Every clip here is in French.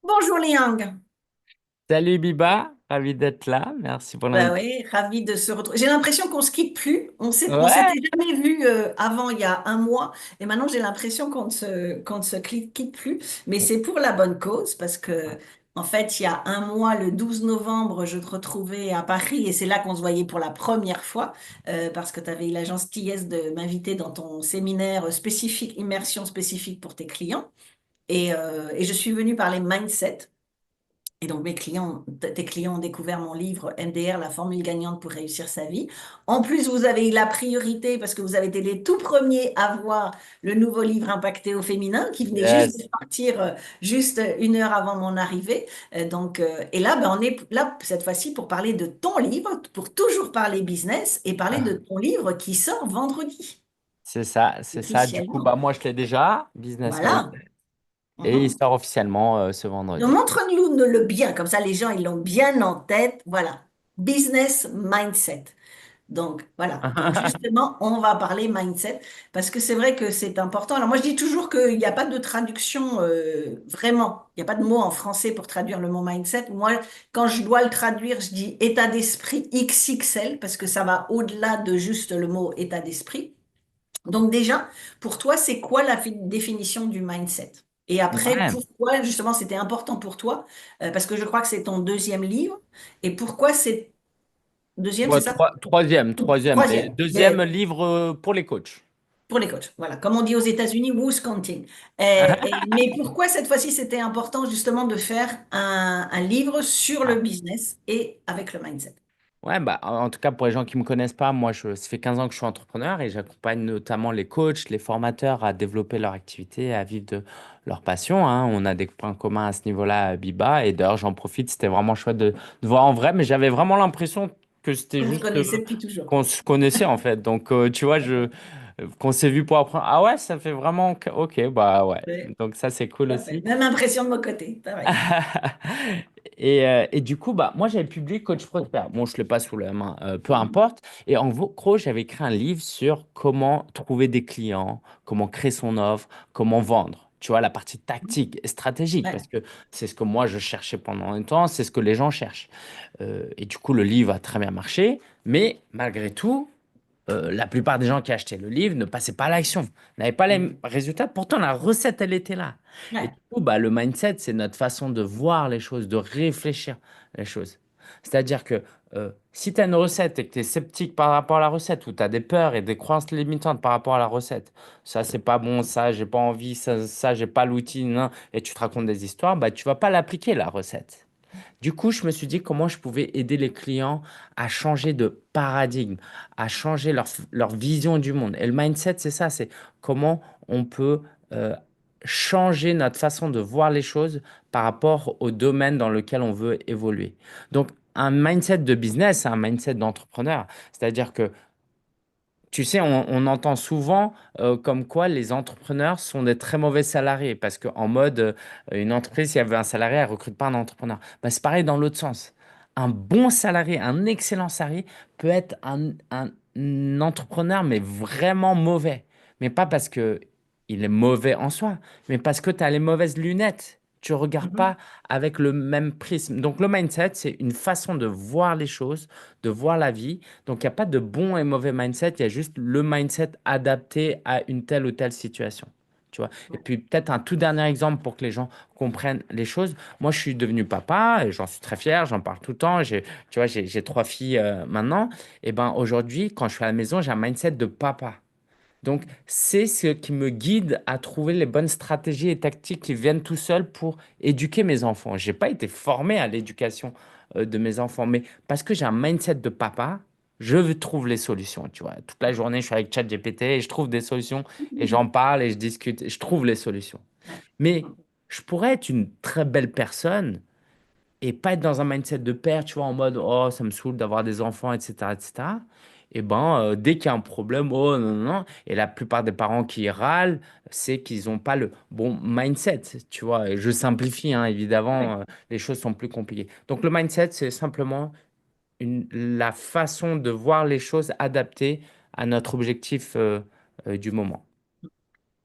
Bonjour Liang. Salut Biba, ravi d'être là. Merci pour Bah l'invitation. oui, ravie de se retrouver. J'ai l'impression qu'on se quitte plus. On Ouais. s'était jamais vu avant il y a un mois et maintenant j'ai l'impression qu'on ne se quitte plus. Mais c'est pour la bonne cause parce que en fait il y a un mois, le 12 novembre, je te retrouvais à Paris et c'est là qu'on se voyait pour la première fois parce que tu avais eu la gentillesse de m'inviter dans ton séminaire spécifique, immersion spécifique pour tes clients et je suis venue parler mindset. Et donc, tes clients ont découvert mon livre MDR, la formule gagnante pour réussir sa vie. En plus, vous avez eu la priorité parce que vous avez été les tout premiers à voir le nouveau livre Impacté au féminin qui venait juste de Yes. sortir juste une heure avant mon arrivée. Et là, ben, on est là cette fois-ci pour parler de ton livre, pour toujours parler business et parler de Ah, ton livre qui sort vendredi, c'est ça, c'est ça. Du coup, officiellement. bah moi je l'ai déjà, Business Voilà. Mindset, et il Mhm. sort officiellement ce Donc, vendredi. montre-nous le bien, comme ça les gens ils l'ont bien en tête. Voilà, business mindset. Donc voilà, donc justement, on va parler mindset parce que c'est vrai que c'est important. Alors moi je dis toujours qu'il n'y a pas de traduction vraiment, il n'y a pas de mot en français pour traduire le mot mindset. Moi, quand je dois le traduire, je dis état d'esprit XXL parce que ça va au-delà de juste le mot état d'esprit. Donc déjà, pour toi, c'est quoi la définition du mindset? Et après, Ouais. pourquoi justement c'était important pour toi? Parce que je crois que c'est ton deuxième livre. Et pourquoi c'est deuxième, c'est Ouais, ça? troisième, mais Troisième, deuxième livre pour les coachs. pour les coachs. Voilà, comme on dit aux États-Unis, who's counting? Mais pourquoi cette fois-ci c'était important justement de faire un livre sur le business et avec le mindset? Ouais, bah, en tout cas, pour les gens qui ne me connaissent pas, moi, ça fait 15 ans que je suis entrepreneur et j'accompagne notamment les coachs, les formateurs à développer leur activité, à vivre de leur passion, hein. On a des points communs à ce niveau-là, Biba. Et d'ailleurs, j'en profite, c'était vraiment chouette de voir en vrai, mais j'avais vraiment l'impression que c'était Vous vous juste connaissez depuis toujours. qu'on se connaissait, en fait. Donc, tu vois, qu'on s'est vu pour apprendre. Ah ouais, ça fait vraiment. Ok, bah ouais. Ouais, Donc, ça, c'est cool parfait. aussi. Même impression de mon côté, pareil. Et du coup, bah, moi, j'avais publié Coach Prosper. Bon, je ne l'ai pas sous la main, peu importe. Et en gros, j'avais écrit un livre sur comment trouver des clients, comment créer son offre, comment vendre. Tu vois, la partie tactique et stratégique, Ouais. parce que c'est ce que moi, je cherchais pendant un temps, c'est ce que les gens cherchent. Et du coup, le livre a très bien marché. Mais malgré tout, la plupart des gens qui achetaient le livre ne passaient pas à l'action, n'avaient pas les mêmes résultats. Pourtant, la recette, elle était là. Et Ouais. du coup, bah, le mindset, c'est notre façon de voir les choses, de réfléchir les choses. C'est-à-dire que si tu as une recette et que tu es sceptique par rapport à la recette, ou tu as des peurs et des croyances limitantes par rapport à la recette, ça, c'est pas bon, ça, j'ai pas envie, ça j'ai pas l'outil, non, et tu te racontes des histoires, bah, tu vas pas l'appliquer, la recette. Du coup, je me suis dit comment je pouvais aider les clients à changer de paradigme, à changer leur vision du monde. Et le mindset, c'est ça, c'est comment on peut euh, changer notre façon de voir les choses par rapport au domaine dans lequel on veut évoluer. Donc, un mindset de business, c'est un mindset d'entrepreneur. C'est-à-dire que tu sais, on entend souvent comme quoi les entrepreneurs sont des très mauvais salariés parce qu'en mode, une entreprise, s'il y avait un salarié, elle ne recrute pas un entrepreneur. Bah, c'est pareil dans l'autre sens. Un bon salarié, un excellent salarié peut être un entrepreneur, mais vraiment mauvais. Mais pas parce que il est mauvais en soi, mais parce que tu as les mauvaises lunettes. Tu ne regardes Mhm. pas avec le même prisme. Donc le mindset, c'est une façon de voir les choses, de voir la vie. Donc, il n'y a pas de bon et mauvais mindset, il y a juste le mindset adapté à une telle ou telle situation. Tu vois. Et puis, peut-être un tout dernier exemple pour que les gens comprennent les choses. Moi, je suis devenu papa et j'en suis très fier, j'en parle tout le temps. Tu vois, j'ai trois filles maintenant. Et ben aujourd'hui, quand je suis à la maison, j'ai un mindset de papa. Donc, c'est ce qui me guide à trouver les bonnes stratégies et tactiques qui viennent tout seuls pour éduquer mes enfants. Je n'ai pas été formé à l'éducation de mes enfants, mais parce que j'ai un mindset de papa, trouve les solutions. Tu vois, toute la journée, je suis avec ChatGPT et je trouve des solutions et j'en parle et je discute et je trouve les solutions. Ouais. Mais je pourrais être une très belle personne et pas être dans un mindset de père, tu vois, en mode, oh, ça me saoule d'avoir des enfants, etc., etc. Et ben, dès qu'il y a un problème, oh non, non, non. Et la plupart des parents qui râlent, c'est qu'ils n'ont pas le bon mindset, tu vois. Et je simplifie, hein, Ouais. évidemment, les choses sont plus compliquées. Donc, le mindset, c'est simplement la façon de voir les choses adaptées à notre objectif du moment.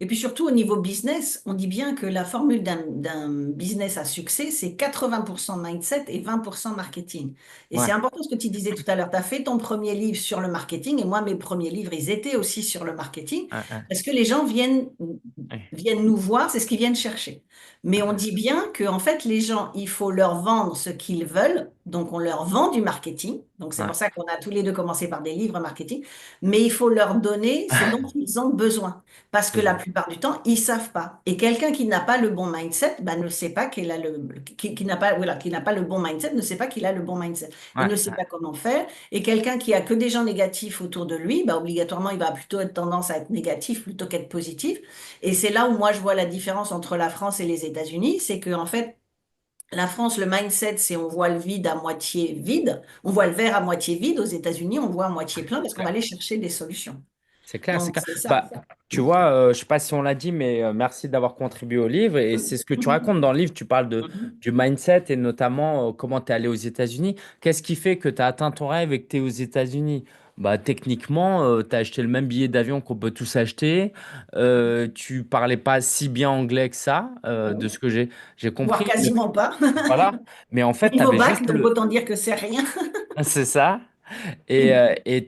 Et puis surtout au niveau business, on dit bien que la formule d'un business à succès, c'est 80% mindset et 20% marketing. Et c'est Ouais, important ce que tu disais tout à l'heure. Tu as fait ton premier livre sur le marketing et moi, mes premiers livres, ils étaient aussi sur le marketing ouais, ouais, parce que les gens ouais, viennent nous voir, c'est ce qu'ils viennent chercher. Mais on dit bien que en fait, les gens, il faut leur vendre ce qu'ils veulent. Donc, on leur vend du marketing. Donc, c'est ouais. pour ça qu'on a tous les deux commencé par des livres marketing. Mais il faut leur donner ce dont ils ont besoin. Parce que C'est la ça. plupart du temps, ils savent pas. Et quelqu'un qui n'a pas le bon mindset, bah, ne sait pas qu'il a qui n'a pas, voilà, qui n'a pas le bon mindset, ne sait pas qu'il a le bon mindset et Ouais, ne sait ouais. pas comment faire. Et quelqu'un qui a que des gens négatifs autour de lui, bah, obligatoirement, il va plutôt être tendance à être négatif plutôt qu'être positif. Et c'est là où moi je vois la différence entre la France et les États-Unis, c'est que en fait, la France, le mindset, c'est on voit le vide à moitié vide, on voit le verre à moitié vide. Aux États-Unis, on voit à moitié plein parce qu'on va aller chercher des solutions. C'est clair, c'est Donc clair. c'est ça. Bah, tu vois, je sais pas si on l'a dit, mais merci d'avoir contribué au livre. Et c'est ce que tu racontes dans le livre. Tu parles Mhm. du mindset et notamment comment tu es allé aux États-Unis. Qu'est-ce qui fait que tu as atteint ton rêve et que tu es aux États-Unis? Bah, techniquement, tu as acheté le même billet d'avion qu'on peut tous acheter. Tu parlais pas si bien anglais que ça, de ce que j'ai Voire compris. quasiment pas. Voilà. Mais en fait, tu Niveau avais bac, juste donc le. autant dire que c'est rien. C'est ça. Et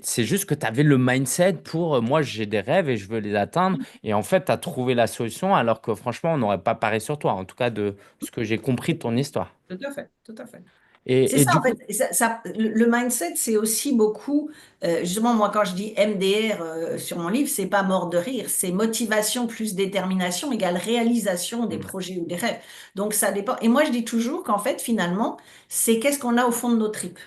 c'est juste que tu avais le mindset pour moi, j'ai des rêves et je veux les atteindre. Et en fait, tu as trouvé la solution alors que franchement, on n'aurait pas parié sur toi, en tout cas de ce que j'ai compris de ton histoire. Tout à fait, tout à fait. C'est Et ça, du en fait. coup, Et le mindset, c'est aussi beaucoup, justement, moi, quand je dis MDR sur mon livre, c'est pas mort de rire, c'est motivation plus détermination égale réalisation des mm, projets ou des rêves. Donc, ça dépend. Et moi, je dis toujours qu'en fait, finalement, c'est qu'est-ce qu'on a au fond de nos tripes.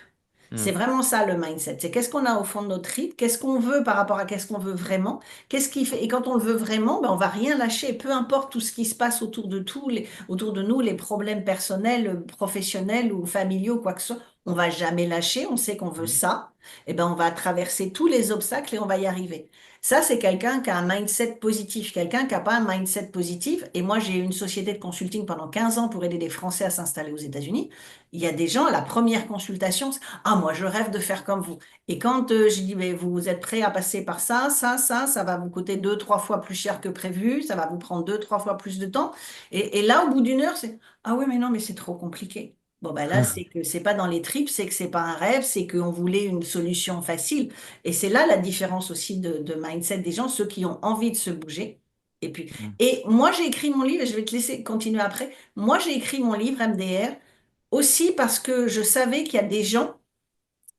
C'est mm, vraiment ça le mindset. C'est qu'est-ce qu'on a au fond de notre tripes, qu'est-ce qu'on veut par rapport à qu'est-ce qu'on veut vraiment, qu'est-ce qui fait. Et quand on le veut vraiment, ben, on va rien lâcher, peu importe tout ce qui se passe autour de nous, les problèmes personnels, professionnels ou familiaux, quoi que ce soit, on va jamais lâcher. On sait qu'on veut mm, ça. Et ben on va traverser tous les obstacles et on va y arriver. Ça, c'est quelqu'un qui a un mindset positif, quelqu'un qui n'a pas un mindset positif. Et moi, j'ai eu une société de consulting pendant 15 ans pour aider les Français à s'installer aux États-Unis. Il y a des gens, à la première consultation, ah, moi, je rêve de faire comme vous. Et quand je dis, mais vous êtes prêt à passer par ça va vous coûter deux, trois fois plus cher que prévu, ça va vous prendre deux, trois fois plus de temps. Et là, au bout d'une heure, c'est, ah oui, mais non, mais c'est trop compliqué. Bon, ben là, c'est que c'est pas dans les tripes, c'est que c'est pas un rêve, c'est qu'on voulait une solution facile. Et c'est là la différence aussi de mindset des gens, ceux qui ont envie de se bouger. Et puis, mm, et moi, j'ai écrit mon livre, et je vais te laisser continuer après. Moi, j'ai écrit mon livre MDR aussi parce que je savais qu'il y a des gens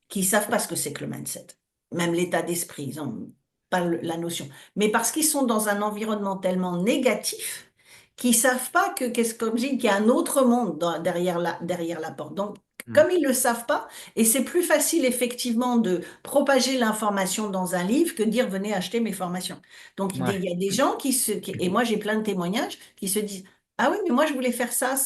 qui savent pas ce que c'est que le mindset, même l'état d'esprit, ils n'ont pas la notion. Mais parce qu'ils sont dans un environnement tellement négatif qu'ils savent pas que, qu'est-ce comme je dis, qu'il y a un autre monde derrière la porte. Donc, mm. comme ils le savent pas, et c'est plus facile effectivement de propager l'information dans un livre que de dire venez acheter mes formations. Donc, Ouais. il y a des gens et moi j'ai plein de témoignages qui se disent ah oui, mais moi je voulais faire ça,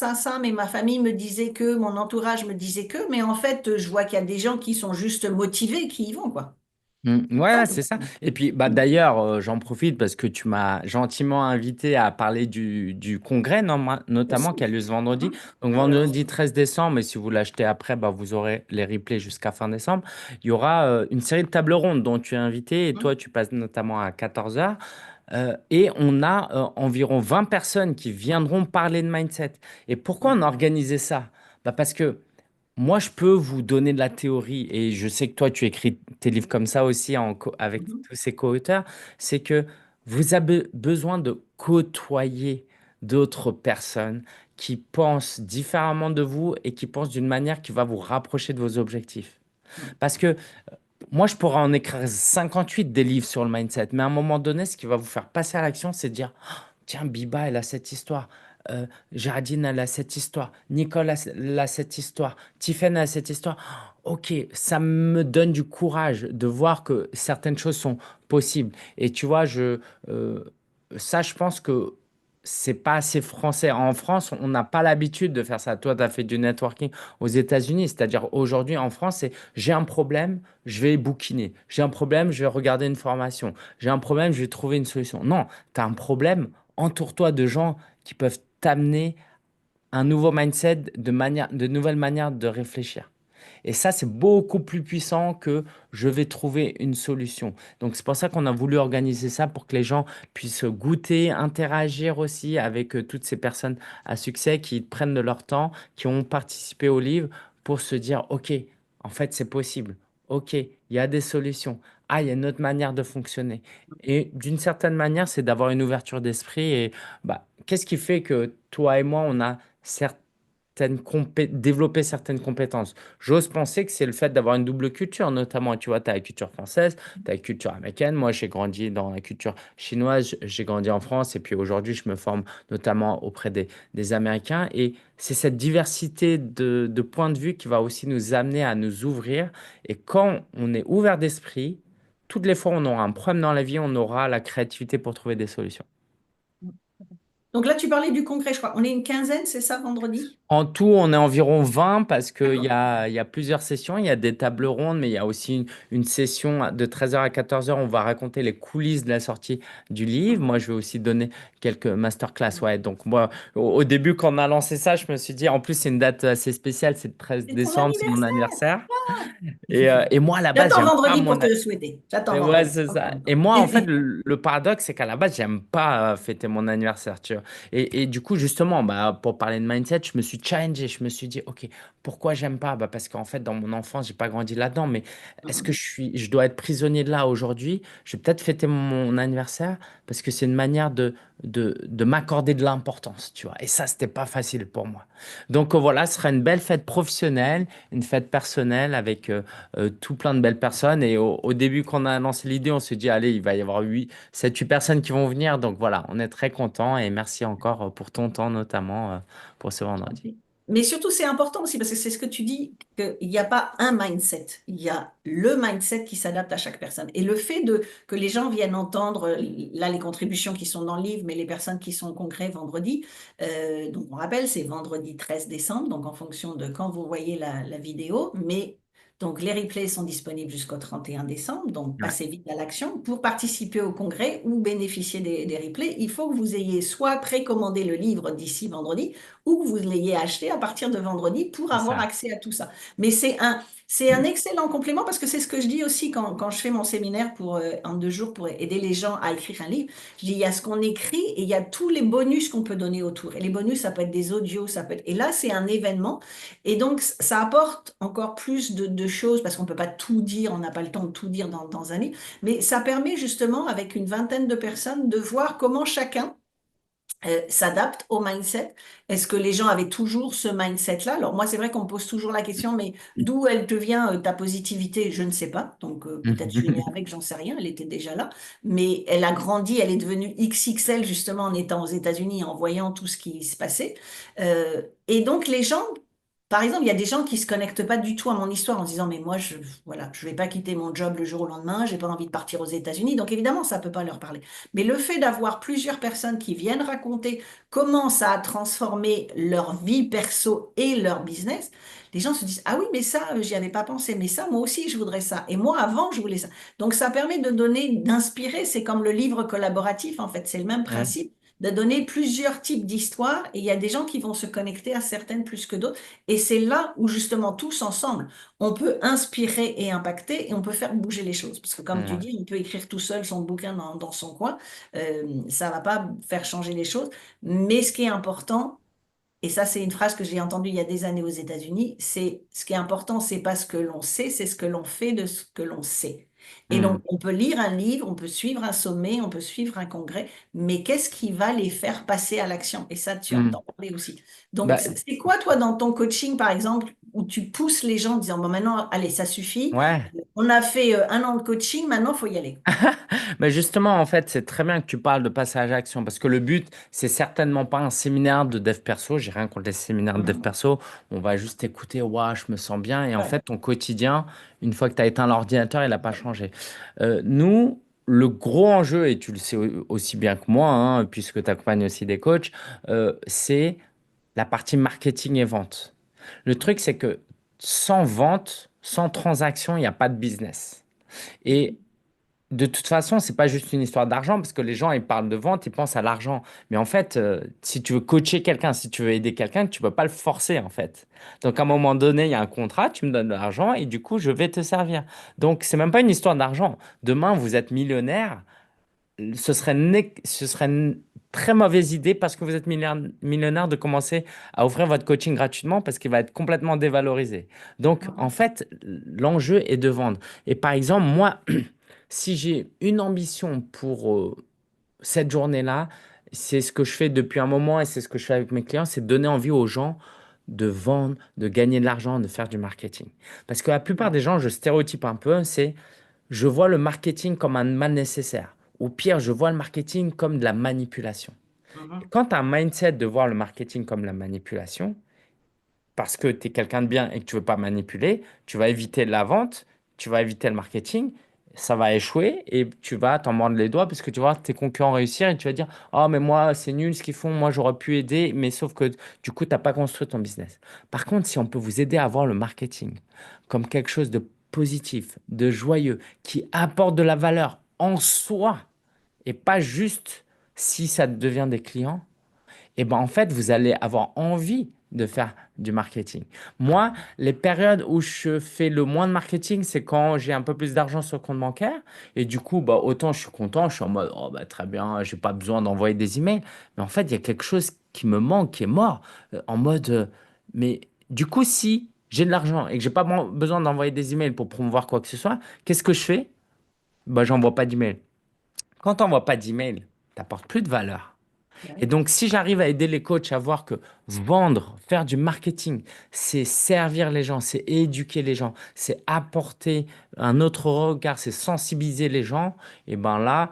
mais ma famille me disait que, mon entourage me disait que, mais en fait, je vois qu'il y a des gens qui sont juste motivés, qui y vont, quoi. Ça, Ouais, c'est ça. Et puis, bah, d'ailleurs, j'en profite parce que tu m'as gentiment invité à parler du congrès, notamment, qui a aussi. lieu ce vendredi. Mhm. Donc, vendredi 13 décembre, et si vous l'achetez après, bah, vous aurez les replays jusqu'à fin décembre. Il y aura une série de tables rondes dont tu es invité, et Mhm. toi, tu passes notamment à 14 heures. Et on a environ 20 personnes qui viendront parler de mindset. Et pourquoi on a organisé ça? Bah, parce que moi, je peux vous donner de la théorie et je sais que toi, tu écris tes livres comme ça aussi avec Mhm. tous ces co-auteurs. C'est que vous avez besoin de côtoyer d'autres personnes qui pensent différemment de vous et qui pensent d'une manière qui va vous rapprocher de vos objectifs. Parce que moi, je pourrais en écrire 58 des livres sur le mindset, mais à un moment donné, ce qui va vous faire passer à l'action, c'est de dire, tiens, Biba, elle a cette histoire. Géraldine, elle a cette histoire. Nicole, elle a cette histoire. Tiffany a cette histoire. Ok, ça me donne du courage de voir que certaines choses sont possibles. Et tu vois, euh, ça, je pense que c'est pas assez français. En France, on n'a pas l'habitude de faire ça. Toi, tu as fait du networking aux États-Unis. C'est-à-dire, aujourd'hui, en France, c'est j'ai un problème, je vais bouquiner. J'ai un problème, je vais regarder une formation. J'ai un problème, je vais trouver une solution. Non, tu as un problème, entoure-toi de gens qui peuvent t'amener un nouveau mindset, de nouvelles manières de réfléchir. Et ça, c'est beaucoup plus puissant que je vais trouver une solution. Donc, c'est pour ça qu'on a voulu organiser ça pour que les gens puissent goûter, interagir aussi avec toutes ces personnes à succès qui prennent de leur temps, qui ont participé au livre pour se dire, OK, en fait, c'est possible. OK, il y a des solutions. Ah, il y a une autre manière de fonctionner. Et d'une certaine manière, c'est d'avoir une ouverture d'esprit. Et bah, qu'est-ce qui fait que toi et moi, on a développer certaines compétences? J'ose penser que c'est le fait d'avoir une double culture, notamment, tu vois, tu as la culture française, tu as la culture américaine. Moi, j'ai grandi dans la culture chinoise, j'ai grandi en France, et puis aujourd'hui, je me forme notamment auprès des Américains. Et c'est cette diversité de points de vue qui va aussi nous amener à nous ouvrir. Et quand on est ouvert d'esprit, toutes les fois où on aura un problème dans la vie, on aura la créativité pour trouver des solutions. Donc là, tu parlais du congrès, je crois. On est une quinzaine, c'est ça, vendredi? En tout, on est environ 20 parce D'accord. il y a plusieurs sessions. Il y a des tables rondes, mais il y a aussi une session de 13h à 14h. On va raconter les coulisses de la sortie du livre. Moi, je vais aussi donner quelques masterclass. Ouais, donc moi, au début, quand on a lancé ça, je me suis dit, en plus, c'est une date assez spéciale. C'est le 13 C'est ton décembre, c'est mon anniversaire. anniversaire. Et moi, à la base, J'attends j'aime pas vendredi mon, pour te le souhaiter. J'attends et ouais, vendredi. c'est ça. Encore. Et moi, en fait, le paradoxe, c'est qu'à la base, j'aime pas fêter mon anniversaire, tu vois. Et du coup, justement, bah, pour parler de mindset, je me suis challengé. Je me suis dit, OK, pourquoi j'aime pas? Bah, parce qu'en fait, dans mon enfance, j'ai pas grandi là-dedans. Mais est-ce que je dois être prisonnier de là aujourd'hui? Je vais peut-être fêter mon anniversaire parce que c'est une manière de m'accorder de l'importance, tu vois. Et ça, c'était pas facile pour moi. Donc voilà, ce sera une belle fête professionnelle, une fête personnelle avec tout plein de belles personnes. Et au début, quand on a lancé l'idée, on s'est dit, allez, il va y avoir 7, 8 personnes qui vont venir. Donc voilà, on est très contents et merci encore pour ton temps, notamment pour ce vendredi. Mais surtout, c'est important aussi parce que c'est ce que tu dis, qu'il n'y a pas un mindset. Il y a le mindset qui s'adapte à chaque personne. Et le fait que les gens viennent entendre, là, les contributions qui sont dans le livre, mais les personnes qui sont au congrès vendredi, donc on rappelle, c'est vendredi 13 décembre, donc en fonction de quand vous voyez la vidéo. Mais donc les replays sont disponibles jusqu'au 31 décembre, donc Ouais, passez vite à l'action. Pour participer au congrès ou bénéficier des replays, il faut que vous ayez soit précommandé le livre d'ici vendredi, ou que vous l'ayez acheté à partir de vendredi pour c'est avoir ça. accès à tout ça. Mais c'est un excellent complément parce que c'est ce que je dis aussi quand je fais mon séminaire en 2 jours pour aider les gens à écrire un livre. Je dis, il y a ce qu'on écrit et il y a tous les bonus qu'on peut donner autour. Et les bonus, ça peut être des audios, ça peut être... Et là, c'est un événement. Et donc, ça apporte encore plus de choses parce qu'on ne peut pas tout dire, on n'a pas le temps de tout dire dans un livre. Mais ça permet justement, avec une vingtaine de personnes, de voir comment chacun s'adapte au mindset. Est-ce que les gens avaient toujours ce mindset-là? Alors moi, c'est vrai qu'on me pose toujours la question, mais d'où elle te vient ta positivité? Je ne sais pas. Donc peut-être je suis née avec, j'en sais rien. Elle était déjà là, mais elle a grandi, elle est devenue XXL justement en étant aux États-Unis, en voyant tout ce qui se passait. Et donc les gens, par exemple, il y a des gens qui se connectent pas du tout à mon histoire en se disant, mais moi, voilà, je vais pas quitter mon job le jour au lendemain, j'ai pas envie de partir aux États-Unis. Donc évidemment, ça peut pas leur parler. Mais le fait d'avoir plusieurs personnes qui viennent raconter comment ça a transformé leur vie perso et leur business, les gens se disent, ah oui, mais ça, j'y avais pas pensé, mais ça, moi aussi, je voudrais ça. Et moi, avant, je voulais ça. Donc ça permet de donner, d'inspirer. C'est comme le livre collaboratif, en fait, c'est le même Ouais. principe. De donner plusieurs types d'histoires et il y a des gens qui vont se connecter à certaines plus que d'autres. Et c'est là où justement tous ensemble, on peut inspirer et impacter et on peut faire bouger les choses. Parce que comme tu Ouais. dis, on peut écrire tout seul son bouquin dans son coin, ça va pas faire changer les choses. Mais ce qui est important, et ça c'est une phrase que j'ai entendue il y a des années aux États-Unis, c'est ce qui est important, c'est pas ce que l'on sait, c'est ce que l'on fait de ce que l'on sait. Et Hmm. donc, on peut lire un livre, on peut suivre un sommet, on peut suivre un congrès, mais qu'est-ce qui va les faire passer à l'action? Et ça, tu Hmm. entends parler aussi. Donc, Bah, c'est quoi, toi, dans ton coaching, par exemple, où tu pousses les gens en disant, bon, maintenant, allez, ça suffit, ouais. on a fait 1 an de coaching, maintenant, il faut y aller. Mais justement, en fait, c'est très bien que tu parles de passage à action parce que le but, c'est certainement pas un séminaire de dev perso. J'ai rien contre les séminaires de dev Mhm. perso. On va juste écouter, waouh, je me sens bien. Et en Ouais. fait, ton quotidien, une fois que tu as éteint l'ordinateur, il n'a pas changé. Nous, le gros enjeu, et tu le sais aussi bien que moi, hein, puisque tu accompagnes aussi des coachs, c'est la partie marketing et vente. Le truc, c'est que sans vente, sans transaction, il n'y a pas de business. Et Mhm. De toute façon, c'est pas juste une histoire d'argent parce que les gens, ils parlent de vente, ils pensent à l'argent. Mais en fait, si tu veux coacher quelqu'un, si tu veux aider quelqu'un, tu peux pas le forcer en fait. Donc à un moment donné, il y a un contrat, tu me donnes de l'argent et du coup, je vais te servir. Donc c'est même pas une histoire d'argent. Demain, vous êtes millionnaire, ce serait une très mauvaise idée parce que vous êtes millionnaire de commencer à offrir votre coaching gratuitement parce qu'il va être complètement dévalorisé. Donc en Mhm. fait, l'enjeu est de vendre. Et par exemple, moi, si j'ai une ambition pour cette journée-là, c'est ce que je fais depuis un moment et c'est ce que je fais avec mes clients, c'est donner envie aux gens de vendre, de gagner de l'argent, de faire du marketing. Parce que la plupart des gens, je stéréotype un peu, c'est je vois le marketing comme un mal nécessaire. Ou pire, je vois le marketing comme de la manipulation. Et Mhm. quand tu as un mindset de voir le marketing comme la manipulation, parce que tu es quelqu'un de bien et que tu veux pas manipuler, tu vas éviter la vente, tu vas éviter le marketing, ça va échouer et tu vas t'en mordre les doigts parce que tu vas voir tes concurrents réussir et tu vas dire, oh mais moi c'est nul ce qu'ils font, moi j'aurais pu aider, mais sauf que du coup tu n'as pas construit ton business. Par contre, si on peut vous aider à voir le marketing comme quelque chose de positif, de joyeux, qui apporte de la valeur en soi et pas juste si ça devient des clients, et ben en fait, vous allez avoir envie de faire du marketing. Moi, les périodes où je fais le moins de marketing, c'est quand j'ai un peu plus d'argent sur le compte bancaire. Et du coup, bah, autant je suis content, je suis en mode, oh, bah, très bien, j'ai pas besoin d'envoyer des emails. Mais en fait, il y a quelque chose qui me manque, qui est mort. En mode, mais du coup, si j'ai de l'argent et que j'ai pas besoin d'envoyer des emails pour promouvoir quoi que ce soit, qu'est-ce que je fais? Bah, j'envoie pas d'emails. Quand tu n'envoies pas d'emails, tu n'apportes plus de valeur. Et Ouais. donc, si j'arrive à aider les coachs à voir que vendre, faire du marketing, c'est servir les gens, c'est éduquer les gens, c'est apporter un autre regard, c'est sensibiliser les gens, et ben là,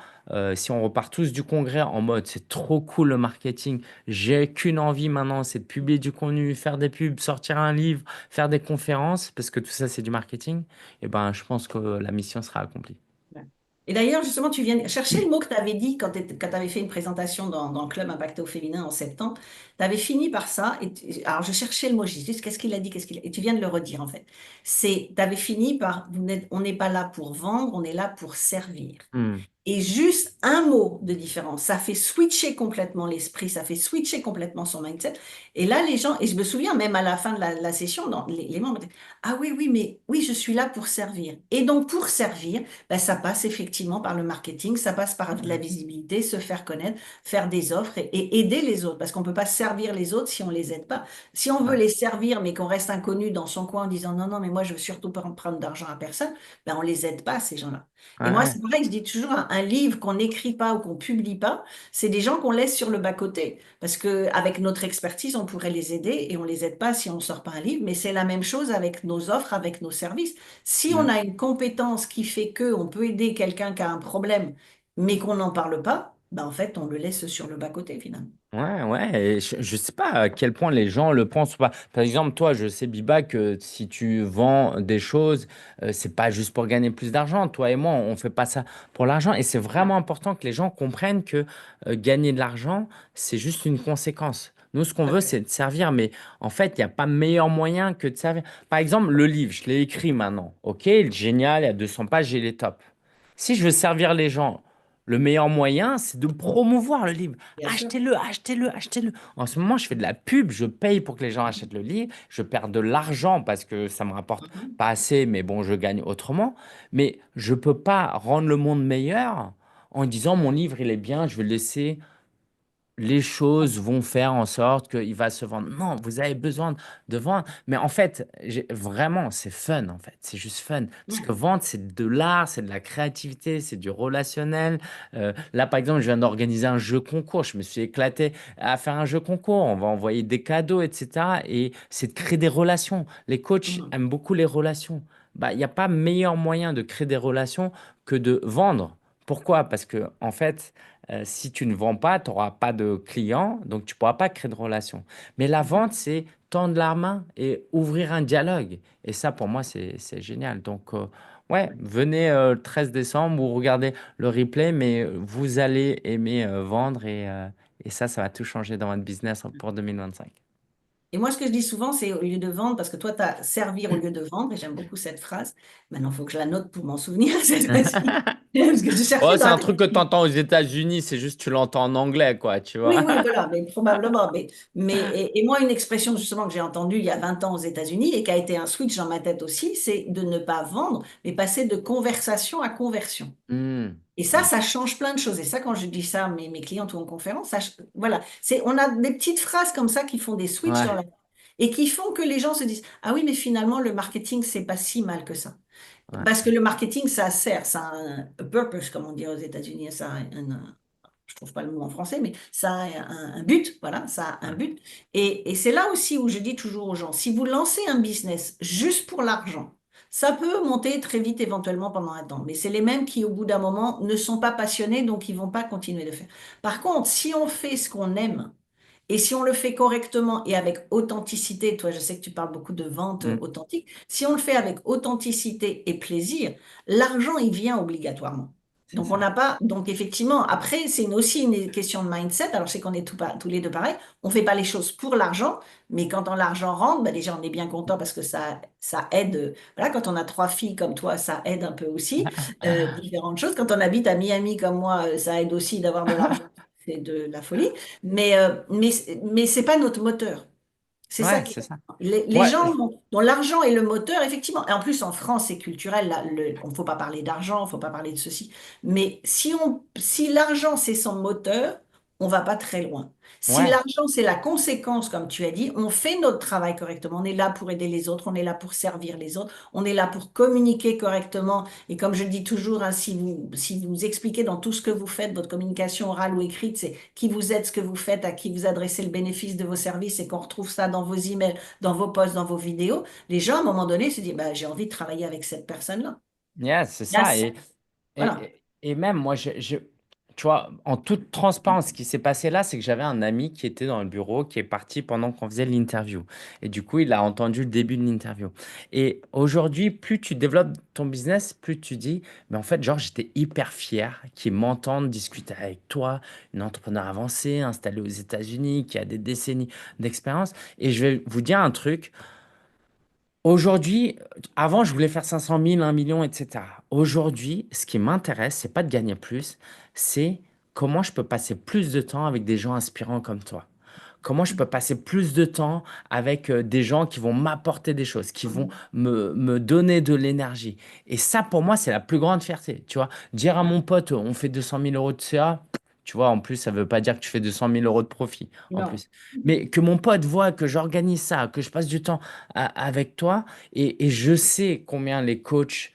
si on repart tous du congrès en mode c'est trop cool le marketing, j'ai qu'une envie maintenant, c'est de publier du contenu, faire des pubs, sortir un livre, faire des conférences, parce que tout ça c'est du marketing, et ben je pense que la mission sera accomplie. Ouais. Et d'ailleurs, justement, tu viens chercher le mot que tu avais dit quand tu avais fait une présentation dans le club Impacté au féminin en septembre. Tu avais fini par ça. Alors, je cherchais le mot, je disais, qu'est-ce qu'il a dit, qu'est-ce qu'il a... Et tu viens de le redire, en fait. Tu avais fini par, on n'est pas là pour vendre, on est là pour servir. Hmm. Et juste un mot de différence, ça fait switcher complètement l'esprit, ça fait switcher complètement son mindset. Et là, les gens, et je me souviens même à la fin de la session, les membres me disaient, ah oui, oui, mais oui, je suis là pour servir. Et donc, pour servir, ben, ça passe effectivement par le marketing, ça passe par de la visibilité, se faire connaître, faire des offres et aider les autres. Parce qu'on ne peut pas servir les autres si on ne les aide pas. Si on veut Ouais. les servir, mais qu'on reste inconnu dans son coin en disant, non, non, mais moi, je veux surtout pas prendre d'argent à personne, ben, on ne les aide pas, ces gens-là. Et moi, Ouais. c'est pareil, je dis toujours, un livre qu'on n'écrit pas ou qu'on publie pas, c'est des gens qu'on laisse sur le bas-côté. Parce que avec notre expertise, on pourrait les aider et on les aide pas si on sort pas un livre. Mais c'est la même chose avec nos offres, avec nos services. Si on Ouais. a une compétence qui fait que on peut aider quelqu'un qui a un problème, mais qu'on n'en parle pas, ben en fait, on le laisse sur le bas-côté finalement. Ouais, ouais, et je sais pas à quel point les gens le pensent ou pas. Par exemple, toi, je sais, Biba, que si tu vends des choses, c'est pas juste pour gagner plus d'argent. Toi et moi, on fait pas ça pour l'argent. Et c'est vraiment important que les gens comprennent que gagner de l'argent, c'est juste une conséquence. Nous, ce qu'on Tout à veut, fait. c'est de servir, mais en fait, il n'y a pas meilleur moyen que de servir. Par exemple, le livre, je l'ai écrit maintenant. Ok, il est génial, il y a 200 pages, j'ai les tops. Si je veux servir les gens, le meilleur moyen, c'est de promouvoir le livre. Bien sûr. Achetez-le, achetez-le, achetez-le. En ce moment, je fais de la pub, je paye pour que les gens achètent le livre, je perds de l'argent parce que ça me rapporte Mhm. pas assez, mais bon, je gagne autrement. Mais je peux pas rendre le monde meilleur en disant mon livre, il est bien, je vais le laisser, les choses vont faire en sorte qu'il va se vendre. Non, vous avez besoin de vendre. Mais en fait, vraiment, c'est fun, en fait. C'est juste fun. Parce que Ouais. vendre, c'est de l'art, c'est de la créativité, c'est du relationnel. Là, par exemple, je viens d'organiser un jeu concours. Je me suis éclaté à faire un jeu concours. On va envoyer des cadeaux, etc. Et c'est de créer des relations. Les coachs Mhm. aiment beaucoup les relations. Bah, il n'y a pas meilleur moyen de créer des relations que de vendre. Pourquoi? Parce que, en fait, si tu ne vends pas, tu n'auras pas de clients, donc tu ne pourras pas créer de relation. Mais la vente, Mhm. c'est tendre la main et ouvrir un dialogue. Et ça, pour moi, c'est génial. Donc, ouais, venez le 13 décembre ou regardez le replay, mais vous allez aimer vendre et ça va tout changer dans votre business pour 2025. Et moi, ce que je dis souvent, c'est au lieu de vendre, parce que toi, tu as servir au lieu de vendre, et j'aime beaucoup cette phrase. Maintenant, il faut que je la note pour m'en souvenir cette fois-ci. Parce que je Oh, cherchais c'est dans la un tête. truc que tu entends aux États-Unis, c'est juste tu l'entends en anglais, quoi, tu Oui, vois. oui, voilà, mais probablement. Et moi, une expression justement que j'ai entendue il y a 20 ans aux États-Unis et qui a été un switch dans ma tête aussi, c'est de ne pas vendre, mais passer de conversation à conversion. Hmm, Et hmm, ça change plein de choses. Et ça, quand je dis ça à mes clientes ou en conférence, voilà, on a des petites phrases comme ça qui font des switches dans ouais, la et qui font que les gens se disent, ah oui, mais finalement, le marketing, c'est pas si mal que ça. ouais, Parce que le marketing, ça a un purpose, comme on dit aux États-Unis, je trouve pas le mot en français, mais ça a un but, voilà, ça a un ouais, but. Et c'est là aussi où je dis toujours aux gens, si vous lancez un business juste pour l'argent, ça peut monter très vite éventuellement pendant un temps, mais c'est les mêmes qui, au bout d'un moment, ne sont pas passionnés, donc ils vont pas continuer de faire. Par contre, si on fait ce qu'on aime, et si on le fait correctement et avec authenticité, toi, je sais que tu parles beaucoup de vente hmm, authentique, si on le fait avec authenticité et plaisir, l'argent, il vient obligatoirement. c'est Donc, on ça. n'a pas, donc effectivement, après, c'est aussi une question de mindset. Alors, je sais qu'on est tous les deux pareils. On ne fait pas les choses pour l'argent, mais quand l'argent rentre, bah, déjà, on est bien content parce que ça aide. Voilà, quand on a trois filles comme toi, ça aide un peu aussi. Différentes choses. Quand on habite à Miami comme moi, ça aide aussi d'avoir de l'argent. C'est de la folie. Mais c'est pas notre moteur. C'est ça Ouais, qui c'est ça. les Moi, gens dont l'argent est le moteur, effectivement. Et en plus, en France, c'est culturel. Là, on ne faut pas parler d'argent, il ne faut pas parler de ceci. Mais si l'argent, c'est son moteur, on va pas très loin. Si ouais, l'argent, c'est la conséquence, comme tu as dit, on fait notre travail correctement. On est là pour aider les autres, on est là pour servir les autres, on est là pour communiquer correctement. Et comme je dis toujours, hein, si vous expliquez dans tout ce que vous faites, votre communication orale ou écrite, c'est qui vous êtes, ce que vous faites, à qui vous adressez le bénéfice de vos services et qu'on retrouve ça dans vos emails, dans vos posts, dans vos vidéos, les gens, à un moment donné, se disent, bah, j'ai envie de travailler avec cette personne-là. yeah, c'est Là, ça. voilà. Et même, moi, tu vois, en toute transparence, ce qui s'est passé là, c'est que j'avais un ami qui était dans le bureau, qui est parti pendant qu'on faisait l'interview. Et du coup, il a entendu le début de l'interview. Et aujourd'hui, plus tu développes ton business, plus tu dis, mais en fait, genre, j'étais hyper fier qu'ils m'entendent discuter avec toi, une entrepreneur avancée, installée aux États-Unis, qui a des décennies d'expérience. Et je vais vous dire un truc. Aujourd'hui, avant, je voulais faire 500 000, 1 million, etc. Aujourd'hui, ce qui m'intéresse, c'est pas de gagner plus, c'est comment je peux passer plus de temps avec des gens inspirants comme toi. Comment je peux passer plus de temps avec des gens qui vont m'apporter des choses, qui vont me donner de l'énergie. Et ça, pour moi, c'est la plus grande fierté. Tu vois, dire à mon pote, on fait 200 000 euros de CA, tu vois, en plus, ça veut pas dire que tu fais 200 000 euros de profit, en Non. plus. Mais que mon pote voit que j'organise ça, que je passe du temps avec toi, et je sais combien les coachs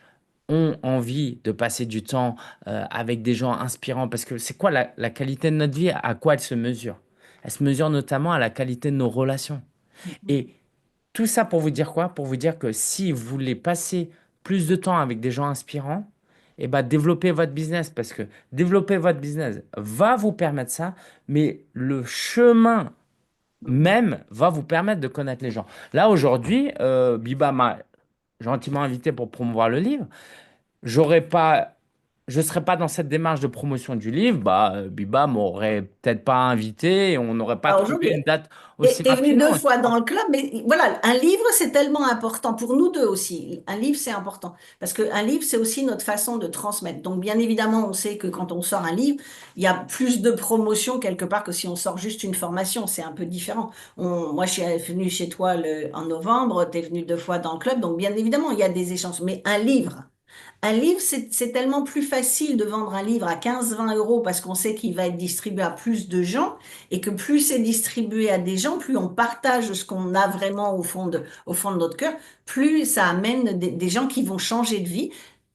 ont envie de passer du temps avec des gens inspirants, parce que c'est quoi la qualité de notre vie, à quoi elle se mesure? Elle se mesure notamment à la qualité de nos relations. Et tout ça pour vous dire quoi? Pour vous dire que si vous voulez passer plus de temps avec des gens inspirants, eh ben, développez votre business, parce que développer votre business va vous permettre ça, mais le chemin même va vous permettre de connaître les gens. Là, aujourd'hui, Biba m'a gentiment invité pour promouvoir le livre. J'aurais pas, je serais pas dans cette démarche de promotion du livre, bah, Biba m'aurait peut-être pas invité et on n'aurait pas Pas trouvé aujourd'hui. une date aussi T'es venu deux rapidement, tu fois dans vois. le club, mais voilà, un livre, c'est tellement important pour nous deux aussi. Un livre, c'est important parce qu'un livre, c'est aussi notre façon de transmettre. Donc, bien évidemment, on sait que quand on sort un livre, il y a plus de promotion quelque part que si on sort juste une formation. C'est un peu différent. Moi, je suis venue chez toi en novembre, tu es venu deux fois dans le club, donc bien évidemment, il y a des échanges. Mais un livre, c'est tellement plus facile de vendre un livre à 15-20 € parce qu'on sait qu'il va être distribué à plus de gens et que plus c'est distribué à des gens, plus on partage ce qu'on a vraiment au fond de notre cœur, plus ça amène des gens qui vont changer de vie.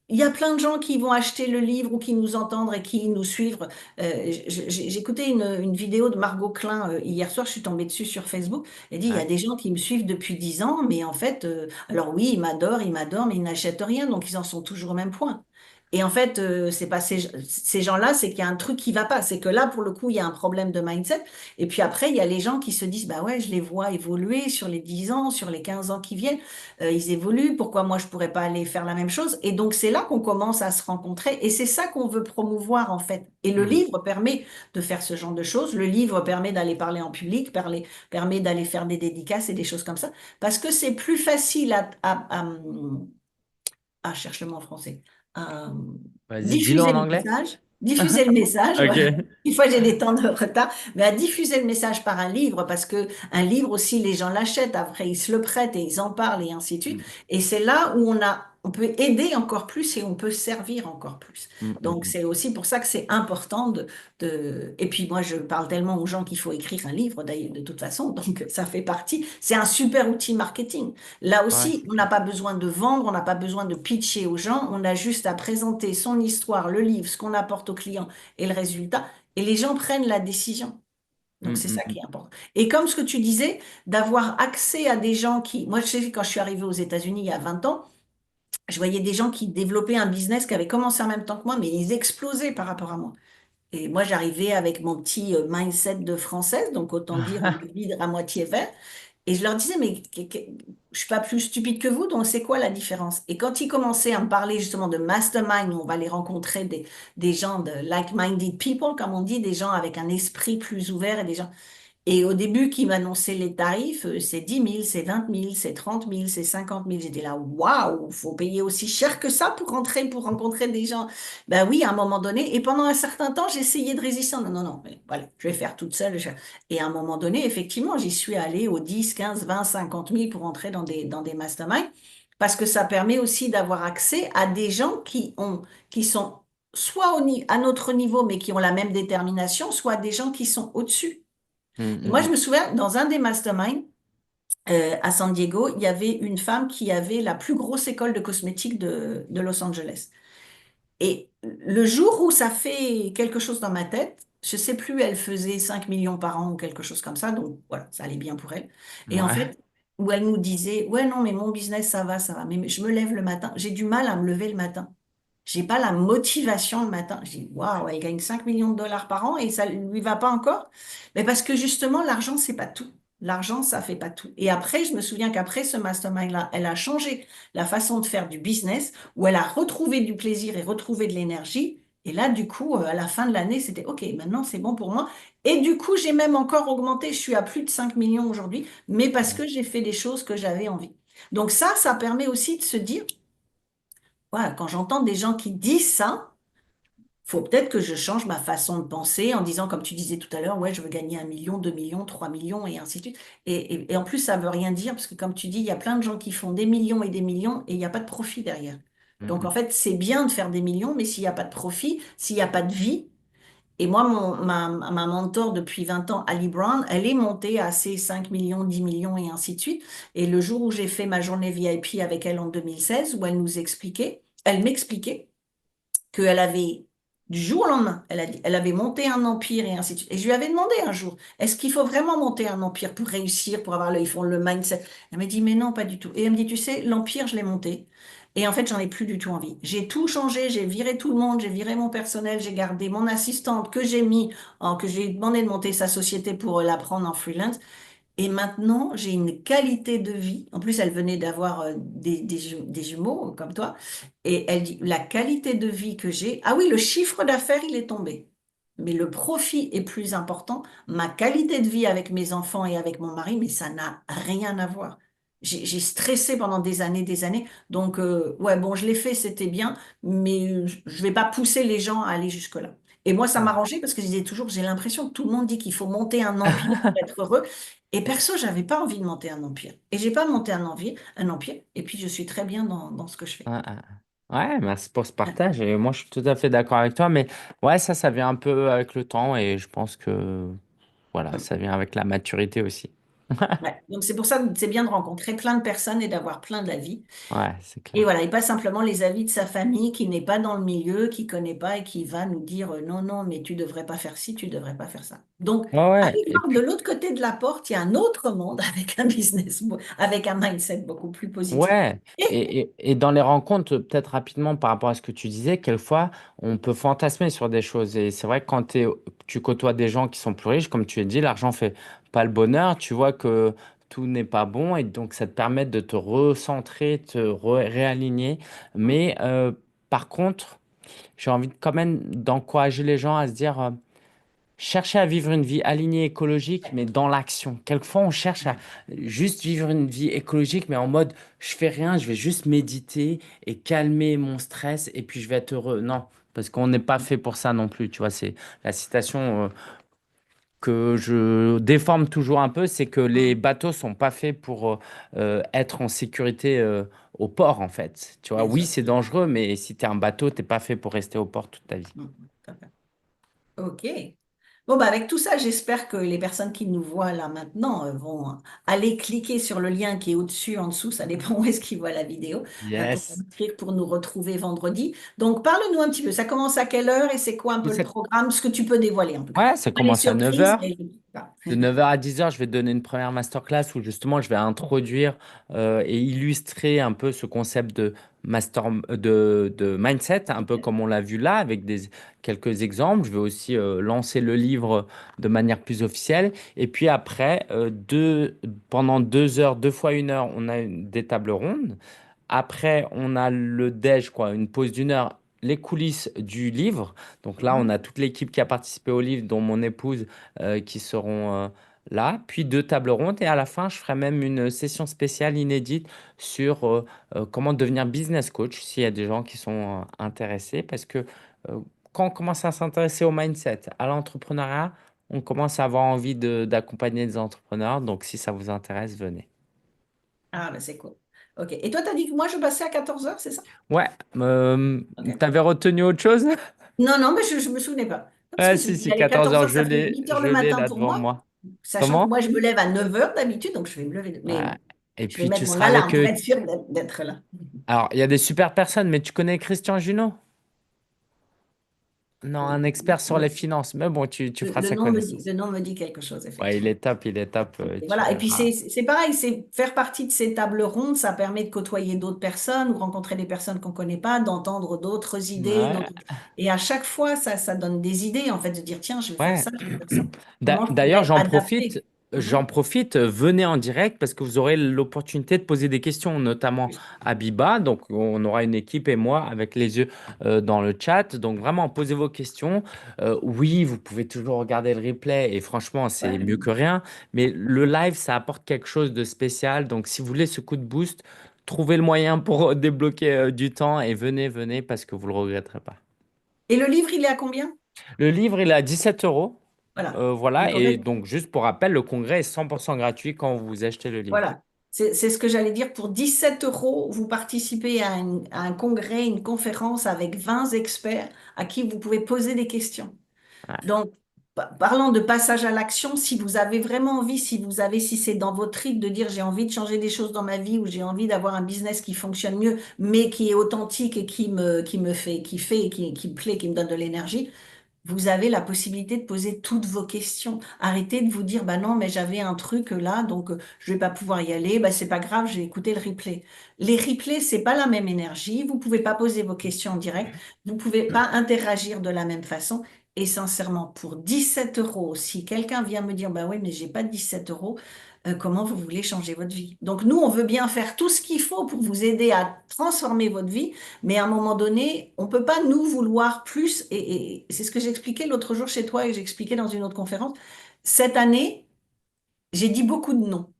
Il y a plein de gens qui vont acheter le livre ou qui nous entendre et qui nous suivre. J'écoutais une vidéo de Margot Klein hier soir, je suis tombée dessus sur Facebook. Elle dit, il y a Ouais. des gens qui me suivent depuis 10 ans, mais en fait, alors oui, ils m'adorent, mais ils n'achètent rien, donc ils en sont toujours au même point. Et en fait, c'est pas ces gens-là, c'est qu'il y a un truc qui va pas. C'est que là, pour le coup, il y a un problème de mindset. Et puis après, il y a les gens qui se disent, bah ouais, je les vois évoluer sur les 10 ans, sur les 15 ans qui viennent. Ils évoluent. Pourquoi moi, je pourrais pas aller faire la même chose? Et donc, c'est là qu'on commence à se rencontrer. Et c'est ça qu'on veut promouvoir, en fait. Et le Mm. livre permet de faire ce genre de choses. Le livre permet d'aller parler en public, permet d'aller faire des dédicaces et des choses comme ça. Parce que c'est plus facile cherche le mot en français. Euh, Vas-y, dis-le diffuser en le anglais. message. Diffuser le message, Ok. voilà. Une fois j'ai des temps de retard, mais à diffuser le message par un livre, parce que un livre aussi, les gens l'achètent, après ils se le prêtent et ils en parlent et ainsi de suite. Mm, Et c'est là où on peut aider encore plus et on peut servir encore plus. mm, mm, Donc mm. c'est aussi pour ça que c'est important et puis moi je parle tellement aux gens qu'il faut écrire un livre d'ailleurs de toute façon, donc ça fait partie. C'est un super outil marketing. Là Ouais, aussi, c'est on n'a clair. pas besoin de vendre, on n'a pas besoin de pitcher aux gens, on a juste à présenter son histoire, le livre, ce qu'on apporte aux clients et le résultat, et les gens prennent la décision. Donc Mm, c'est mm, ça mm. qui est important. Et comme ce que tu disais, d'avoir accès à des gens qui... Moi, je sais, quand je suis arrivée aux États-Unis il y a 20 ans, je voyais des gens qui développaient un business qui avait commencé en même temps que moi, mais ils explosaient par rapport à moi. Et moi, j'arrivais avec mon petit mindset de française, donc autant dire le vide à moitié vert. Et je leur disais, mais je suis pas plus stupide que vous, donc c'est quoi la différence? Et quand ils commençaient à me parler justement de mastermind, où on va aller rencontrer des gens de like-minded people, comme on dit, des gens avec un esprit plus ouvert et des gens et au début, qui m'annonçait les tarifs, c'est 10 000, c'est 20 000, c'est 30 000, c'est 50 000. J'étais là, waouh, faut payer aussi cher que ça pour rentrer, pour rencontrer des gens. Ben oui, à un moment donné. Et pendant un certain temps, j'essayais de résister. Non, non, non, mais voilà, je vais faire toute seule. Et à un moment donné, effectivement, j'y suis allée aux 10, 15, 20, 50 000 pour entrer dans des masterminds. Parce que ça permet aussi d'avoir accès à des gens qui sont soit à notre niveau, mais qui ont la même détermination, soit des gens qui sont au-dessus. Mm, Et moi, mm, je me souviens, dans un des masterminds à San Diego, il y avait une femme qui avait la plus grosse école de cosmétiques de Los Angeles. Et le jour où ça fait quelque chose dans ma tête, je sais plus, elle faisait 5 millions par an ou quelque chose comme ça, donc voilà, ça allait bien pour elle. mm. Et en Ouais. fait, où elle nous disait, ouais, non, mais mon business, ça va, mais je me lève le matin, j'ai du mal à me lever le matin. J'ai pas la motivation le matin. Je dis, waouh, elle gagne 5 millions de dollars par an et ça lui va pas encore? Mais parce que justement, l'argent, c'est pas tout. L'argent, ça fait pas tout. Et après, je me souviens qu'après ce mastermind-là, elle a changé la façon de faire du business, où elle a retrouvé du plaisir et retrouvé de l'énergie. Et là, du coup, à la fin de l'année, c'était OK, maintenant c'est bon pour moi. Et du coup, j'ai même encore augmenté. Je suis à plus de 5 millions aujourd'hui, mais parce Ouais. que j'ai fait des choses que j'avais envie. Donc ça permet aussi de se dire, voilà, quand j'entends des gens qui disent ça, faut peut-être que je change ma façon de penser en disant, comme tu disais tout à l'heure, ouais, je veux gagner 1 million, 2 millions, 3 millions et ainsi de suite. Et en plus, ça veut rien dire parce que comme tu dis, il y a plein de gens qui font des millions et il n'y a pas de profit derrière. Mm, Donc en mm. fait, c'est bien de faire des millions, mais s'il n'y a pas de profit, s'il n'y a pas de vie, et moi, ma mentor depuis 20 ans, Ali Brown, elle est montée à ses 5 millions, 10 millions et ainsi de suite. Et le jour où j'ai fait ma journée VIP avec elle en 2016, où elle m'expliquait qu'elle avait, du jour au lendemain, elle a dit, elle avait monté un empire et ainsi de suite. Et je lui avais demandé un jour, est-ce qu'il faut vraiment monter un empire pour réussir, pour avoir ils font le mindset? Elle m'a dit, mais non, pas du tout. Et elle me dit, tu sais, l'empire, je l'ai monté. Et en fait, j'en ai plus du tout envie. J'ai tout changé, j'ai viré tout le monde, j'ai viré mon personnel, j'ai gardé mon assistante que j'ai demandé de monter sa société pour la prendre en freelance. Et maintenant, j'ai une qualité de vie. En plus, elle venait d'avoir des jumeaux comme toi. Et elle dit, la qualité de vie que j'ai, ah oui, le chiffre d'affaires, il est tombé. Mais le profit est plus important. Ma qualité de vie avec mes enfants et avec mon mari, mais ça n'a rien à voir. J'ai stressé pendant des années, des années. Donc, ouais, bon, je l'ai fait, c'était bien, mais je vais pas pousser les gens à aller jusque-là. Et moi, ça Ouais. m'arrangeait parce que je disais toujours, j'ai l'impression que tout le monde dit qu'il faut monter un empire pour être heureux. Et perso, j'avais pas envie de monter un empire. Et j'ai pas monté un empire. Et puis, je suis très bien dans ce que je fais. Ouais, ouais. Ouais, merci pour ce partage. Et moi, je suis tout à fait d'accord avec toi. Mais ouais, ça vient un peu avec le temps. Et je pense que voilà, ça vient avec la maturité aussi. Ouais. Donc c'est pour ça que c'est bien de rencontrer plein de personnes et d'avoir plein d'avis. Ouais, c'est Et clair. voilà, et pas simplement les avis de sa famille qui n'est pas dans le milieu, qui connaît pas et qui va nous dire non, non, mais tu devrais pas faire ci, tu devrais pas faire ça. Donc, Ouais, ouais. allez Et voir de puis, l'autre côté de la porte, il y a un autre monde avec un business, avec un mindset beaucoup plus positif. ouais. Et dans les rencontres, peut-être rapidement par rapport à ce que tu disais, quelquefois, on peut fantasmer sur des choses. Et c'est vrai que quand tu côtoies des gens qui sont plus riches, comme tu as dit, l'argent fait pas le bonheur. Tu vois que tout n'est pas bon. Et donc, ça te permet de te recentrer, réaligner. Mais par contre, j'ai envie quand même d'encourager les gens à se dire, chercher à vivre une vie alignée écologique, mais dans l'action. Quelquefois, on cherche à juste vivre une vie écologique, mais en mode, je fais rien, je vais juste méditer et calmer mon stress, et puis je vais être heureux. Non, parce qu'on n'est pas fait pour ça non plus. Tu vois, c'est la citation que je déforme toujours un peu, c'est que les bateaux sont pas faits pour être en sécurité au port, en fait. Tu vois, Bien oui, sûr. c'est dangereux, mais si tu es un bateau, t'es pas fait pour rester au port toute ta vie. Mm, tout à fait. Ok. Bon, bah avec tout ça, j'espère que les personnes qui nous voient là maintenant vont aller cliquer sur le lien qui est au-dessus, en dessous, ça dépend où est-ce qu'ils voient la vidéo, pour Yes. s'inscrire, pour nous retrouver vendredi. Donc, parle-nous un petit peu, ça commence à quelle heure et c'est quoi un peu le programme, ce que tu peux dévoiler en tout cas. Ouais, ça Pas les commence à 9 surprises, heures. mais voilà. De 9 heures à 10 heures, je vais donner une première masterclass où justement je vais introduire et illustrer un peu ce concept de mindset, un peu comme on l'a vu là, avec quelques exemples. Je vais aussi lancer le livre de manière plus officielle. Et puis après, pendant 2 heures, 2 fois 1 heure, on a des tables rondes. Après, on a le déj, quoi, une pause d'1 heure, les coulisses du livre. Donc là, on Mhm. a toute l'équipe qui a participé au livre, dont mon épouse, qui seront là. Puis 2 tables rondes. Et à la fin, je ferai même une session spéciale inédite sur comment devenir business coach, s'il y a des gens qui sont intéressés. Parce que euh, quand on commence à s'intéresser au mindset, à l'entrepreneuriat, on commence à avoir envie d'accompagner des entrepreneurs. Donc si ça vous intéresse, venez. Ah, bah c'est cool. Ok. Et toi, tu as dit que moi, je passais à 14 heures, c'est ça? Ouais, Ok. t'avais retenu autre chose? Non, non, mais je ne me souvenais pas. Parce que Ouais, je me si, dis, si, allez, 14 14 heures, heures, ça fait 8 heures je le l'ai matin là pour devant moi, moi. sachant que Comment? moi, je me lève à 9 heures d'habitude, donc je vais me lever. Mais Ouais. Et je vais puis tu mettre mon seras avec alarme pour eux. être sûr d'être là. Alors, il y a des super personnes, mais tu connais Christian Junot? Non, un expert sur les Le, finances. Mais bon, tu feras le sa nom me dit, connaissance. le nom me dit quelque chose, Ouais, effectivement. il est top, Et tu voilà. Et puis verras. c'est pareil, c'est faire partie de ces tables rondes, ça permet de côtoyer d'autres personnes ou rencontrer des personnes qu'on ne connaît pas, d'entendre d'autres idées, Ouais, d'autres. Et à chaque fois, ça donne des idées, en fait, de dire, tiens, je vais faire ouais. ça, je vais faire ça. Comment je D'ailleurs, pourrais adapter? Mhm. venez en direct parce que vous aurez l'opportunité de poser des questions, notamment à Biba. Donc, on aura une équipe et moi avec les yeux dans le chat. Donc, vraiment, posez vos questions. Oui, vous pouvez toujours regarder le replay et franchement, c'est Ouais. mieux que rien. Mais le live, ça apporte quelque chose de spécial. Donc, si vous voulez ce coup de boost, trouvez le moyen pour débloquer du temps et venez parce que vous le regretterez pas. Et le livre, il est à combien? Le livre, il est à 17 euros. Voilà. Voilà, Donc, en et fait, donc juste pour rappel, le congrès est 100% gratuit quand vous achetez le livre. voilà. C'est ce que j'allais dire. Pour 17 euros, vous participez à un congrès, une conférence avec 20 experts à qui vous pouvez poser des questions. Ouais, Donc, parlant de passage à l'action, si vous avez vraiment envie, si c'est dans votre rythme de dire j'ai envie de changer des choses dans ma vie ou j'ai envie d'avoir un business qui fonctionne mieux, mais qui est authentique et qui me fait kiffer, qui me plaît, qui me donne de l'énergie, vous avez la possibilité de poser toutes vos questions. Arrêtez de vous dire, bah non, mais j'avais un truc là, donc je vais pas pouvoir y aller. Bah c'est pas grave, j'ai écouté le replay. Les replays, c'est pas la même énergie. Vous pouvez pas poser vos questions en direct. Vous pouvez pas interagir de la même façon. Et sincèrement, pour 17 euros, si quelqu'un vient me dire, bah oui, mais j'ai pas 17 euros, comment vous voulez changer votre vie? Donc nous, on veut bien faire tout ce qu'il faut pour vous aider à transformer votre vie. Mais à un moment donné, on peut pas nous vouloir plus. Et c'est ce que j'expliquais l'autre jour chez toi et j'expliquais dans une autre conférence. Cette année, j'ai dit beaucoup de non.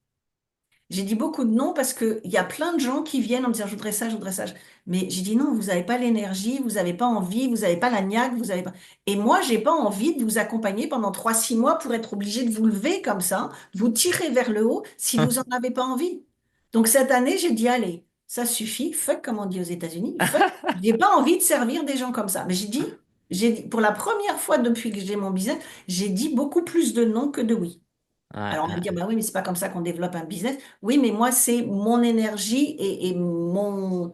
J'ai dit beaucoup de non parce qu'il y a plein de gens qui viennent en me disant, je voudrais ça, je voudrais ça. Mais j'ai dit non, vous n'avez pas l'énergie, vous n'avez pas envie, vous n'avez pas la niaque, vous avez pas. Et moi, j'ai pas envie de vous accompagner pendant 3, 6 mois pour être obligé de vous lever comme ça, de vous tirer vers le haut si vous n'en avez pas envie. Donc cette année, j'ai dit, allez, ça suffit, fuck, comme on dit aux États-Unis, fuck. J'ai pas envie de servir des gens comme ça. Mais pour la première fois depuis que j'ai mon business, j'ai dit beaucoup plus de non que de oui. Ouais, Alors on va me dire, bah oui, mais c'est pas comme ça qu'on développe un business. Oui, mais moi, c'est mon énergie et mon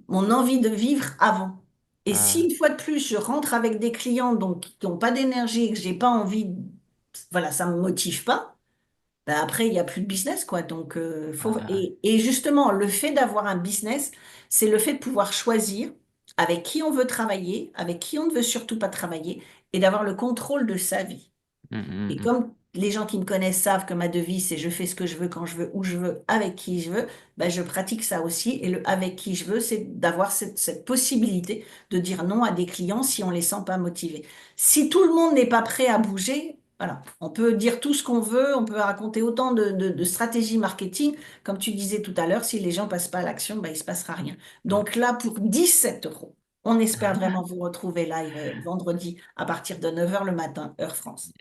envie de vivre avant. Et si ouais, une fois de plus, je rentre avec des clients donc, qui n'ont pas d'énergie et que j'ai pas envie, voilà, ça me motive pas, ben après, il n'y a plus de business, quoi. Donc, ouais, et justement, le fait d'avoir un business, c'est le fait de pouvoir choisir avec qui on veut travailler, avec qui on ne veut surtout pas travailler, et d'avoir le contrôle de sa vie. mm, mm, Et mm. comme les gens qui me connaissent savent que ma devise, c'est je fais ce que je veux, quand je veux, où je veux, avec qui je veux, ben je pratique ça aussi. Et le avec qui je veux, c'est d'avoir cette possibilité de dire non à des clients si on les sent pas motivés. Si tout le monde n'est pas prêt à bouger, voilà, on peut dire tout ce qu'on veut, on peut raconter autant de stratégies marketing. Comme tu disais tout à l'heure, si les gens passent pas à l'action, ben il se passera rien. Ouais. Donc là, pour 17 euros, on espère vraiment vous retrouver live vendredi à partir de 9 heures le matin, heure France.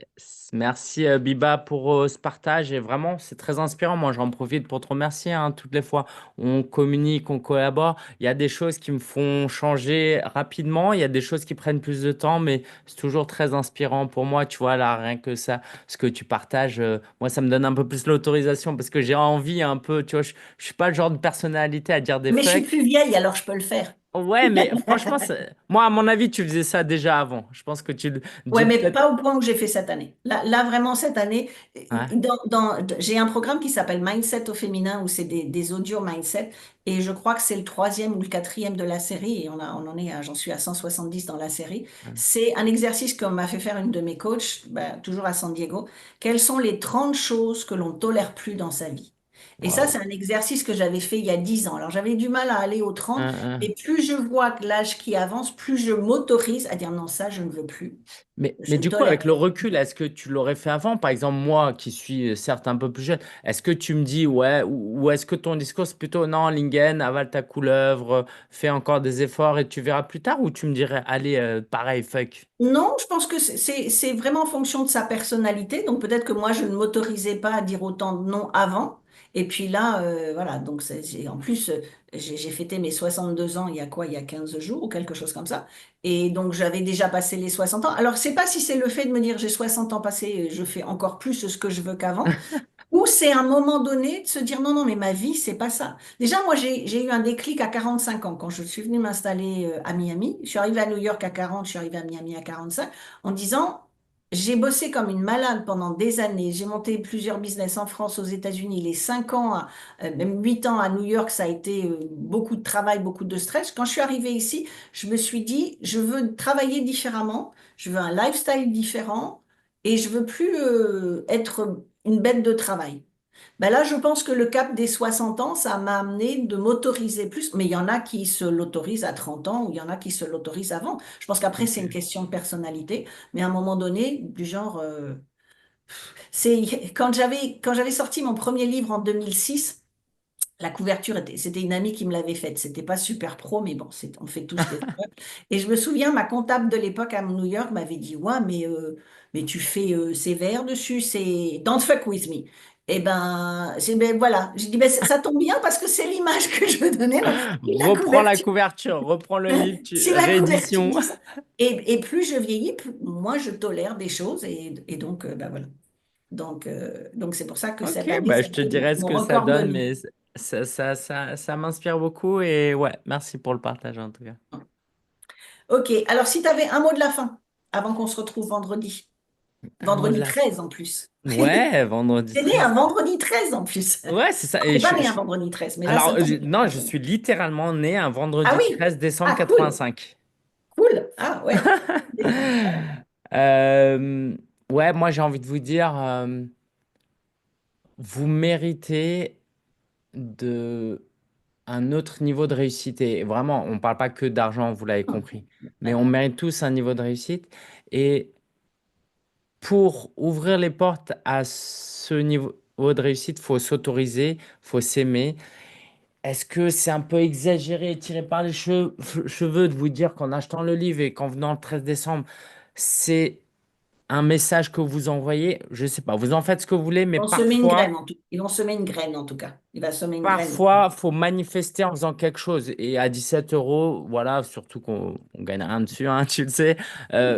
Merci Biba pour ce partage et vraiment c'est très inspirant. Moi j'en profite pour te remercier hein. Toutes les fois on communique, on collabore. Il y a des choses qui me font changer rapidement, il y a des choses qui prennent plus de temps, mais c'est toujours très inspirant pour moi. Tu vois là rien que ça, ce que tu partages, moi ça me donne un peu plus l'autorisation parce que j'ai envie un peu. Tu vois, je suis pas le genre de personnalité à dire des Mais je suis fuck. plus vieille, alors je peux le faire. Ouais, mais franchement, moi à mon avis tu faisais ça déjà avant. Je pense que Ouais, mais peut-être. pas au point où j'ai fait cette année. Là vraiment, cette année, Ouais, j'ai un programme qui s'appelle Mindset au féminin, où c'est des audios mindset, et je crois que c'est le troisième ou le quatrième de la série, et on en est j'en suis à 170 dans la série. ouais. C'est un exercice qu'on m'a fait faire une de mes coachs, ben, toujours à San Diego. Quelles sont les 30 choses que l'on tolère plus dans sa vie? Et ça, c'est Waouh. un exercice que j'avais fait il y a 10 ans. Alors, j'avais du mal à aller aux 30, Hein. mais plus je vois que l'âge qui avance, plus je m'autorise à dire non, ça, je ne veux plus. Je Mais ne du coup, avec tolère le plus. recul, est-ce que tu l'aurais fait avant? Par exemple, moi qui suis certes un peu plus jeune, est-ce que tu me dis, ouais, ou est-ce que ton discours c'est plutôt, non, Lingen, avale ta couleuvre, fais encore des efforts et tu verras plus tard, ou tu me dirais, allez, pareil, fuck. Non, je pense que c'est vraiment en fonction de sa personnalité. Donc peut-être que moi, je ne m'autorisais pas à dire autant de non avant. Et puis là, voilà, donc en plus, j'ai fêté mes 62 ans il y a quoi? Il y a 15 jours ou quelque chose comme ça. Et donc j'avais déjà passé les 60 ans. Alors, je sais pas si c'est le fait de me dire j'ai 60 ans passés, je fais encore plus ce que je veux qu'avant. Ou c'est un moment donné de se dire non, non, mais ma vie, c'est pas ça. Déjà, moi, j'ai eu un déclic à 45 ans quand je suis venue m'installer à Miami. Je suis arrivée à New York à 40, je suis arrivée à Miami à 45, en disant, j'ai bossé comme une malade pendant des années. J'ai monté plusieurs business en France, aux États-Unis. Les 5 ans, même 8 ans à New York, ça a été beaucoup de travail, beaucoup de stress. Quand je suis arrivée ici, je me suis dit, je veux travailler différemment, je veux un lifestyle différent et je veux plus être une bête de travail. Ben là, je pense que le cap des 60 ans, ça m'a amené de m'autoriser plus. Mais il y en a qui se l'autorisent à 30 ans ou il y en a qui se l'autorisent avant. Je pense qu'après, c'est une Ok. question de personnalité. Mais à un moment donné, du genre, c'est quand j'avais sorti mon premier livre en 2006. La couverture c'était une amie qui me l'avait faite. C'était pas super pro, mais bon, on fait tous des erreurs. Et je me souviens, ma comptable de l'époque à New York m'avait dit, ouais, mais tu fais sévère dessus, c'est Don't fuck with me. Et ben voilà. J'ai dit, ben, ça tombe bien parce que c'est l'image que je veux donner. Donc, si la Reprends la couverture, couverture, reprends le livre, si la couverture réédition. dit ça. Et plus je vieillis, plus moi je tolère des choses. Et donc, ben voilà. Donc c'est pour ça que Ok, cette année, bah, ça je a te été dirai ce mon que ça record de donne, livres. mais ça m'inspire beaucoup et ouais, merci pour le partage en tout cas. Ok, alors si tu avais un mot de la fin, avant qu'on se retrouve vendredi. Un mot de Vendredi la 13 en plus. Ouais, vendredi T'es né un 13. vendredi 13 en plus. Ouais, c'est ça. Ah, Et t'es pas né un vendredi 13, mais là, ça alors, tombe non, bien. je suis littéralement né un Ah vendredi oui, 13 décembre ah cool, 85. cool. Ah ouais. Euh, ouais, moi j'ai envie de vous dire, vous méritez de un autre niveau de réussite. Et vraiment, on ne parle pas que d'argent, vous l'avez Hmm, compris, mais on d'accord. mérite tous un niveau de réussite. Et pour ouvrir les portes à ce niveau de réussite, faut s'autoriser, faut s'aimer. Est-ce que c'est un peu exagéré, tiré par les cheveux de vous dire qu'en achetant le livre et qu'en venant le 13 décembre, c'est un message que vous envoyez? Je sais pas, vous en faites ce que vous voulez, mais On semer une graine parfois, en tout. Ils vont semer une graine en tout cas. Il va semer une graine. parfois, faut manifester en faisant quelque chose. Et à 17 euros, voilà, surtout qu'on gagne rien dessus, hein, tu le sais,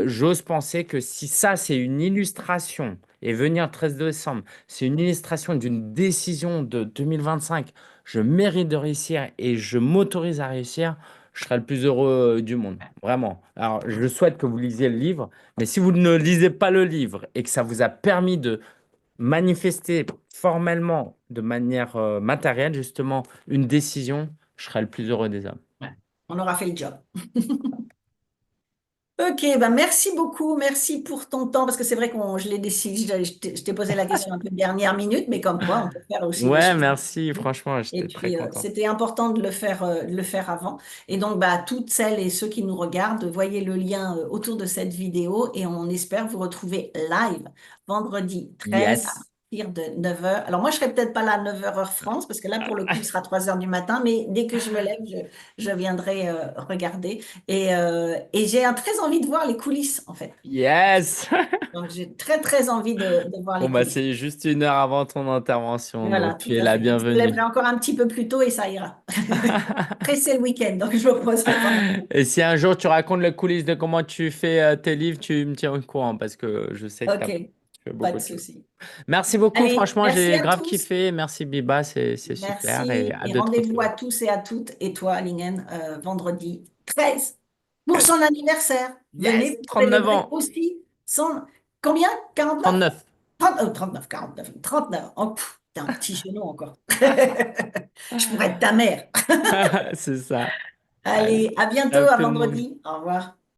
j'ose penser que si ça, c'est une illustration et venir le 13 décembre, c'est une illustration d'une décision de 2025. Je mérite de réussir et je m'autorise à réussir. Je serai le plus heureux du monde, vraiment. Alors, je souhaite que vous lisiez le livre, mais si vous ne lisez pas le livre et que ça vous a permis de manifester formellement, de manière matérielle, justement, une décision, je serai le plus heureux des hommes. Ouais. On aura fait le job. Ok, bah merci beaucoup, merci pour ton temps, parce que c'est vrai qu'on je l'ai décidé, je t'ai posé la question un peu de dernière minute, mais comme quoi on peut faire aussi les Ouais, choses. merci, franchement, Et j'étais très puis content. c'était important de le faire avant. Et donc bah toutes celles et ceux qui nous regardent, voyez le lien autour de cette vidéo et on espère vous retrouver live vendredi 13 à Yes. partir de 9 heures. Alors moi je serai peut-être pas là à 9 heures heure France, parce que là pour le coup il sera 3 heures du matin, mais dès que je me lève, je viendrai regarder. Et j'ai très envie de voir les coulisses, en fait. Yes. Donc, j'ai très envie de voir Bon, les bah, coulisses. c'est juste 1 heure avant ton intervention, Voilà, donc tout tu es à la fait. Je me bienvenue. lèverai encore un petit peu plus tôt et ça ira. Après, c'est le week-end, donc je me reposerai pendant. Et si un jour tu racontes les coulisses de comment tu fais tes livres, tu me tiens au courant parce que je sais que Ok, tu fais pas beaucoup de de choses. souci. Merci beaucoup, Allez, franchement, merci j'ai à grave tous. kiffé. Merci Biba, c'est super et Merci et hâte de te rendez-vous à retrouver. tous et à toutes et toi, Lingen, vendredi 13 pour son anniversaire. Yes, Venez pour 39 célébrer ans. aussi son... Combien? 49? 39. 39, 49, 39. Oh, t'es un petit genou encore. Je pourrais être ta mère. C'est ça. Allez, Allez, à bientôt, ciao à tout le monde. vendredi. Au revoir.